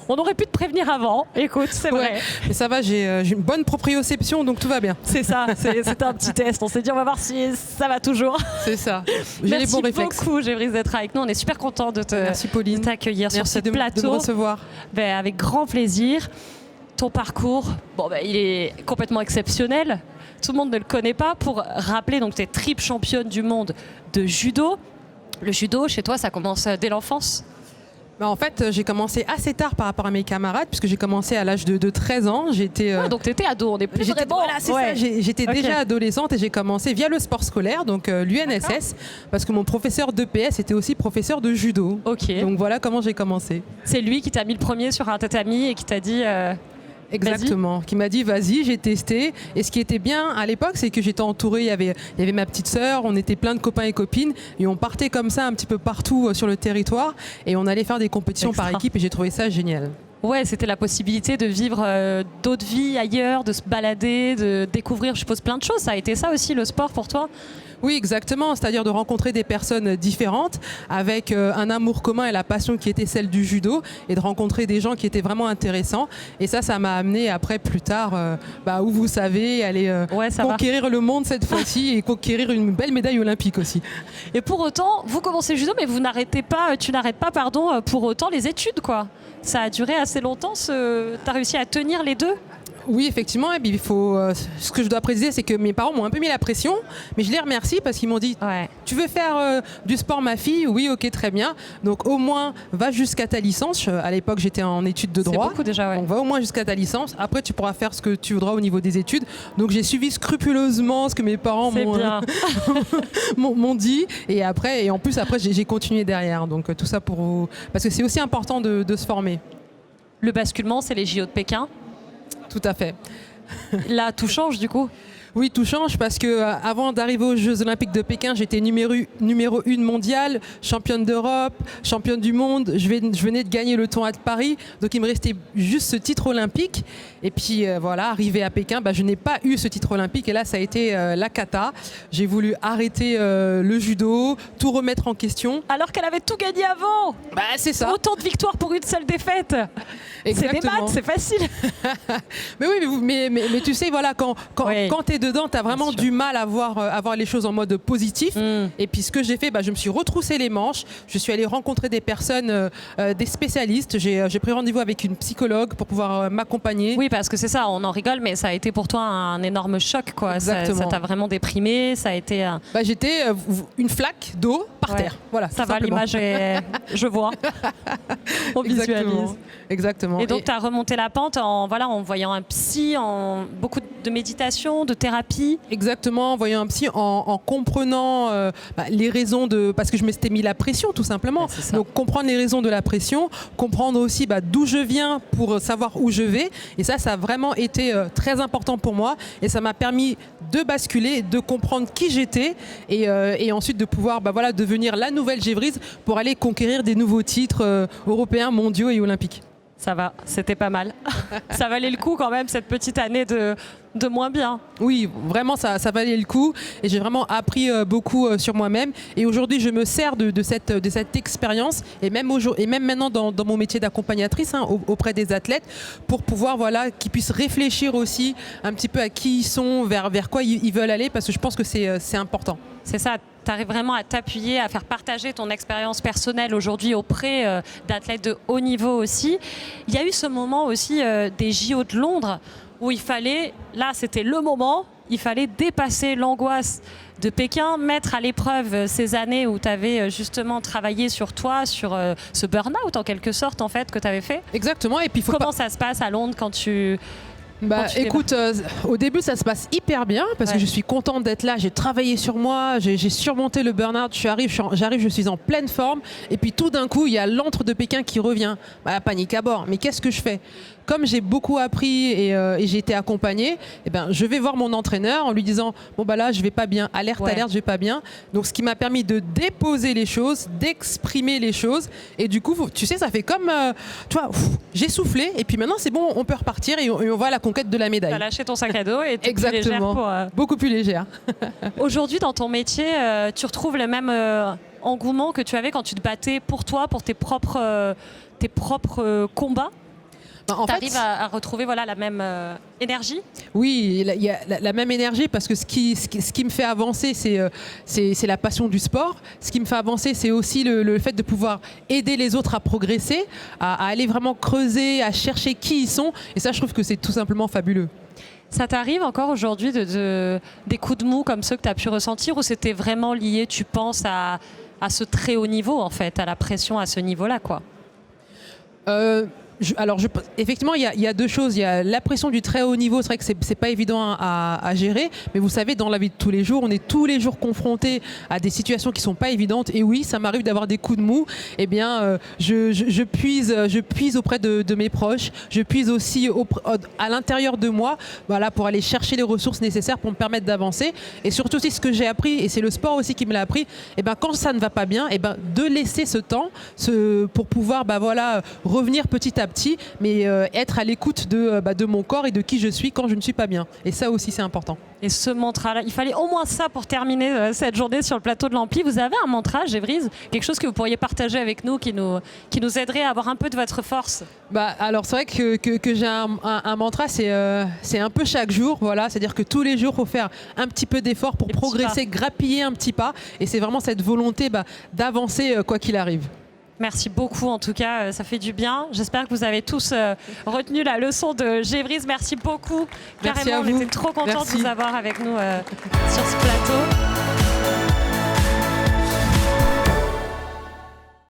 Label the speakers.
Speaker 1: On aurait pu te prévenir avant. Écoute, c'est vrai.
Speaker 2: Mais ça va, j'ai une bonne proprioception, donc tout va bien.
Speaker 1: C'est ça, c'était un petit test. On s'est dit, on va voir si ça va toujours.
Speaker 2: C'est ça. J'ai les bons réflexes.
Speaker 1: Merci beaucoup, Gévrise, d'être avec nous. On est super content de t'accueillir sur ce plateau.
Speaker 2: De me recevoir.
Speaker 1: Avec grand plaisir. Ton parcours, il est complètement exceptionnel. Tout le monde ne le connaît pas. Pour rappeler, donc tu es triple championne du monde de judo. Le judo, chez toi, ça commence dès l'enfance?
Speaker 2: En fait, j'ai commencé assez tard par rapport à mes camarades, puisque j'ai commencé à l'âge de 13 ans.
Speaker 1: Donc tu étais ado, on est plus vraiment...
Speaker 2: Voilà, c'est ça. J'étais déjà adolescente et j'ai commencé via le sport scolaire, donc l'UNSS, parce que mon professeur d'EPS était aussi professeur de judo. Donc voilà comment j'ai commencé.
Speaker 1: C'est lui qui t'a mis le premier sur un tatami et qui t'a dit...
Speaker 2: Exactement, qui m'a dit vas-y, j'ai testé. Et ce qui était bien à l'époque, c'est que j'étais entourée, il y avait ma petite sœur, on était plein de copains et copines et on partait comme ça un petit peu partout sur le territoire et on allait faire des compétitions par équipe et j'ai trouvé ça génial.
Speaker 1: Ouais, c'était la possibilité de vivre d'autres vies ailleurs, de se balader, de découvrir, je suppose, plein de choses. Ça a été ça aussi le sport pour toi?
Speaker 2: Oui, exactement, c'est-à-dire de rencontrer des personnes différentes avec un amour commun et la passion qui était celle du judo et de rencontrer des gens qui étaient vraiment intéressants. Et ça m'a amené après, plus tard, où vous savez, aller conquérir le monde cette fois-ci et conquérir une belle médaille olympique aussi.
Speaker 1: Et pour autant, vous commencez le judo, mais tu n'arrêtes pas, pour autant les études, quoi. Ça a duré assez longtemps, tu as réussi à tenir les deux?
Speaker 2: Oui, effectivement, et puis il faut. Ce que je dois préciser, c'est que mes parents m'ont un peu mis la pression, mais je les remercie parce qu'ils m'ont dit tu veux faire du sport, ma fille? Oui, ok, très bien. Donc au moins, va jusqu'à ta licence. À l'époque, j'étais en études de droit.
Speaker 1: C'est beaucoup déjà, ouais.
Speaker 2: Donc va au moins jusqu'à ta licence. Après, tu pourras faire ce que tu voudras au niveau des études. Donc j'ai suivi scrupuleusement ce que mes parents m'ont dit. Et en plus, après, j'ai continué derrière. Donc tout ça parce que c'est aussi important de se former.
Speaker 1: Le basculement, c'est les JO de Pékin.
Speaker 2: Tout à fait.
Speaker 1: Là, tout change du coup?
Speaker 2: Oui, tout change parce que avant d'arriver aux Jeux Olympiques de Pékin, j'étais numéro 1 mondiale, championne d'Europe, championne du monde. Je venais de gagner le tournoi de Paris, donc il me restait juste ce titre olympique. Et puis arrivé à Pékin, je n'ai pas eu ce titre olympique et là ça a été la cata. J'ai voulu arrêter le judo, tout remettre en question.
Speaker 1: Alors qu'elle avait tout gagné avant.
Speaker 2: C'est ça.
Speaker 1: Autant de victoires pour une seule défaite. C'est des maths, c'est facile.
Speaker 2: Mais oui, mais tu sais, voilà, quand tu es dedans, tu as vraiment du mal à voir les choses en mode positif. Et puis ce que j'ai fait, je me suis retroussé les manches. Je suis allée rencontrer des personnes, des spécialistes. J'ai pris rendez-vous avec une psychologue pour pouvoir m'accompagner.
Speaker 1: Oui, parce que c'est ça, on en rigole, mais ça a été pour toi un énorme choc, quoi. Ça t'a vraiment déprimé, ça a été...
Speaker 2: J'étais une flaque d'eau par terre. Voilà,
Speaker 1: ça va, l'image est... Je vois. On visualise.
Speaker 2: Exactement.
Speaker 1: Et donc, tu as remonté la pente en voyant un psy, en beaucoup de méditation, de thérapie.
Speaker 2: Exactement, en voyant un psy, en comprenant les raisons parce que je m'étais mis la pression, tout simplement. Donc, comprendre les raisons de la pression, comprendre aussi d'où je viens pour savoir où je vais. Et ça a vraiment été très important pour moi. Et ça m'a permis de basculer, de comprendre qui j'étais et ensuite de pouvoir devenir la nouvelle Gévrise pour aller conquérir des nouveaux titres européens, mondiaux et olympiques.
Speaker 1: Ça va, c'était pas mal. Ça valait le coup quand même, cette petite année de moins bien.
Speaker 2: Oui, vraiment, ça valait le coup. Et j'ai vraiment appris beaucoup sur moi-même. Et aujourd'hui, je me sers de cette expérience. Et même maintenant dans mon métier d'accompagnatrice auprès des athlètes, pour pouvoir qu'ils puissent réfléchir aussi un petit peu à qui ils sont, vers quoi ils veulent aller. Parce que je pense que c'est important.
Speaker 1: C'est ça. Tu arrives vraiment à t'appuyer, à faire partager ton expérience personnelle aujourd'hui auprès d'athlètes de haut niveau aussi. Il y a eu ce moment aussi des JO de Londres où c'était le moment, il fallait dépasser l'angoisse de Pékin, mettre à l'épreuve ces années où tu avais justement travaillé sur toi, sur ce burn-out en quelque sorte en fait que tu avais fait.
Speaker 2: Exactement. Et puis
Speaker 1: comment ça se passe à Londres quand tu...
Speaker 2: Écoute, au début ça se passe hyper bien parce que je suis contente d'être là, j'ai travaillé sur moi, j'ai surmonté le burn-out, j'arrive, je suis en pleine forme et puis tout d'un coup il y a l'antre de Pékin qui revient, panique à bord, mais qu'est-ce que je fais? Comme j'ai beaucoup appris et j'ai été accompagnée, je vais voir mon entraîneur en lui disant là je vais pas bien, alerte, je vais pas bien. Donc ce qui m'a permis de déposer les choses, d'exprimer les choses et du coup tu sais ça fait comme j'ai soufflé et puis maintenant c'est bon, on peut repartir et on va à la conquête de la médaille.
Speaker 1: Tu as lâché ton sac à dos et tu es
Speaker 2: plus légère beaucoup plus légère.
Speaker 1: Aujourd'hui dans ton métier, tu retrouves le même engouement que tu avais quand tu te battais pour toi, pour tes propres combats?
Speaker 2: Tu
Speaker 1: arrives à retrouver voilà, la même énergie?
Speaker 2: Oui, il y a la même énergie parce que ce qui me fait avancer, c'est la passion du sport. Ce qui me fait avancer, c'est aussi le fait de pouvoir aider les autres à progresser, à aller vraiment creuser, à chercher qui ils sont. Et ça, je trouve que c'est tout simplement fabuleux.
Speaker 1: Ça t'arrive encore aujourd'hui des coups de mou comme ceux que tu as pu ressentir, ou c'était vraiment lié, tu penses, à ce très haut niveau, en fait, à la pression à ce niveau-là, quoi?
Speaker 2: Effectivement, il y a deux choses. Il y a la pression du très haut niveau. C'est vrai que c'est pas évident à gérer. Mais vous savez, dans la vie de tous les jours, on est tous les jours confrontés à des situations qui sont pas évidentes. Et oui, ça m'arrive d'avoir des coups de mou. Eh bien, je puise auprès de mes proches. Je puise aussi à l'intérieur de moi, voilà, pour aller chercher les ressources nécessaires pour me permettre d'avancer. Et surtout aussi, ce que j'ai appris, et c'est le sport aussi qui me l'a appris, eh ben, quand ça ne va pas bien, eh ben, de laisser ce temps pour pouvoir revenir petit à petit, mais être à l'écoute de mon corps et de qui je suis quand je ne suis pas bien. Et ça aussi, c'est important.
Speaker 1: Et ce mantra-là, il fallait au moins ça pour terminer cette journée sur le plateau de l'Ampli. Vous avez un mantra, Gévrise? Quelque chose que vous pourriez partager avec nous, qui nous aiderait à avoir un peu de votre force?
Speaker 2: Alors, c'est vrai que j'ai un mantra, c'est un peu chaque jour. Voilà, c'est-à-dire que tous les jours, il faut faire un petit peu d'effort pour progresser, grappiller un petit pas. Et c'est vraiment cette volonté d'avancer quoi qu'il arrive.
Speaker 1: Merci beaucoup, en tout cas, ça fait du bien. J'espère que vous avez tous retenu la leçon de Gévrise. Merci beaucoup.
Speaker 2: Merci
Speaker 1: carrément,
Speaker 2: à vous.
Speaker 1: On était trop contents
Speaker 2: Merci.
Speaker 1: de vous avoir avec nous sur ce plateau.